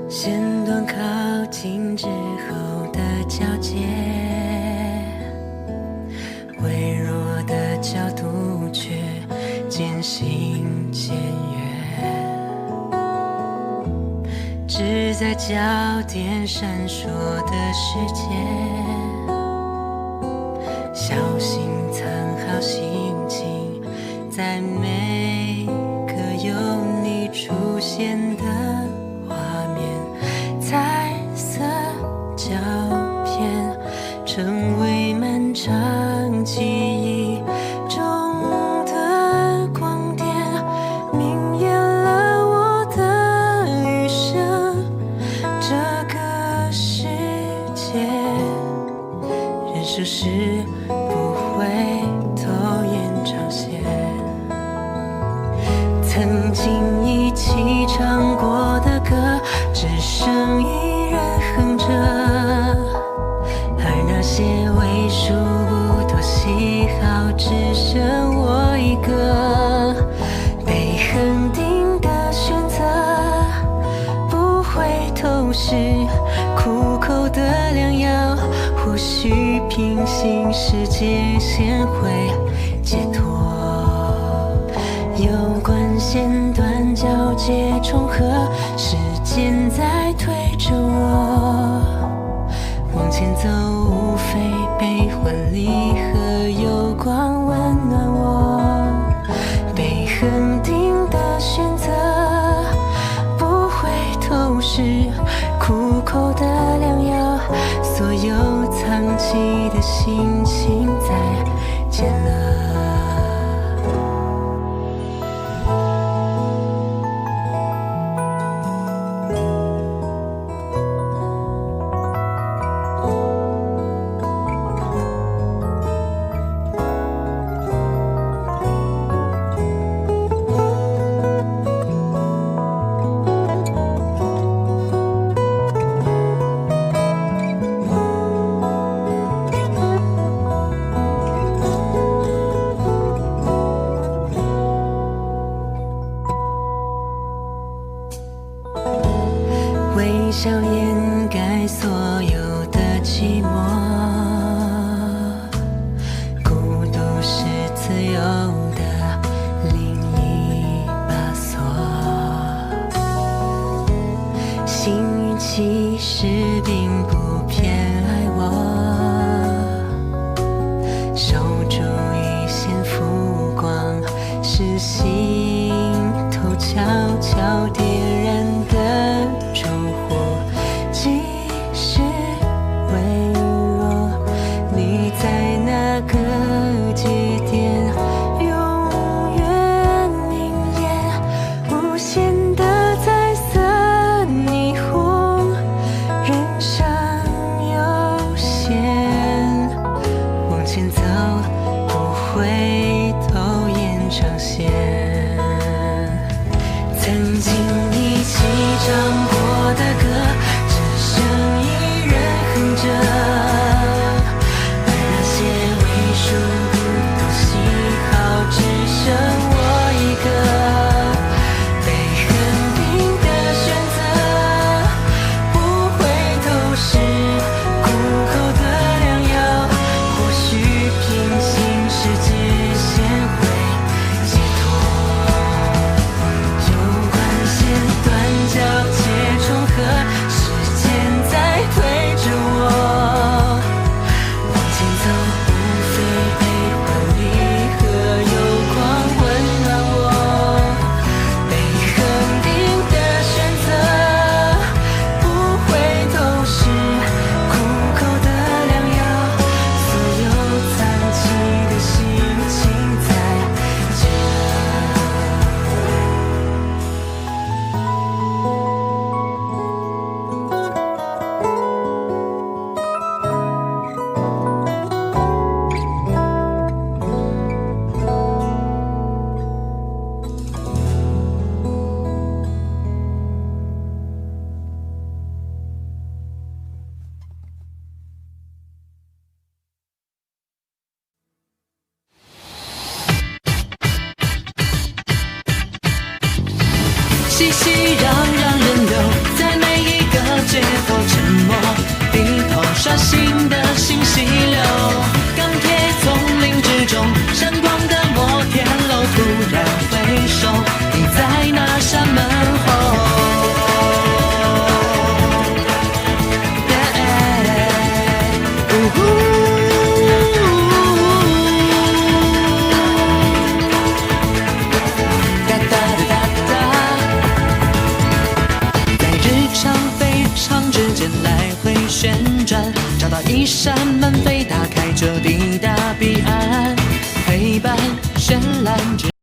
线段靠近之后的交界，微弱的角度却渐行渐远，只在焦点闪烁的世界，小心藏好心情，在每个有你出现的画面，彩色胶片成为漫长记忆中的光点，明艳了我的余生。这个世界，人生是不会拖延长线。曾经一起唱过的歌，只剩一人哼着，而那些为数不多喜好，只剩我一个。被肯定的选择，不会透视苦口的良药，或许平行世界线会解脱。有关线段交界重合，时间在推着我往前走，无非悲欢离合，有光温暖我。被肯定的选择，不会透视苦口的良药，所有藏起的心情再见了。微笑掩盖所有的寂寞，孤独是自由的另一把锁。幸运其实并不偏爱我，守住一线浮光，是心头悄悄点燃的烛火。即使微弱，你在那个节点永远凝练，无限的彩色霓虹，人生有限，往前走不会拖延长线。曾经一起唱过的歌，只剩一人哼着，而那些为数不多喜好，只剩我一个。被肯定的选择，不会透视苦口的良药，或许平行世界线会解脱。有关线段交界重合，时间在推着我往前走，无非悲欢离合，有光温暖我。被肯定的选择，不会透视苦口的良药，所有藏起的心情在结了。熙熙攘攘人流，在每一街头沉默，低头刷新的信息流。钢铁丛林之中，闪光的摩天楼，突然回首，你在那扇门后。旋转，找到一扇门被打开，就抵达彼岸。黑板绚烂。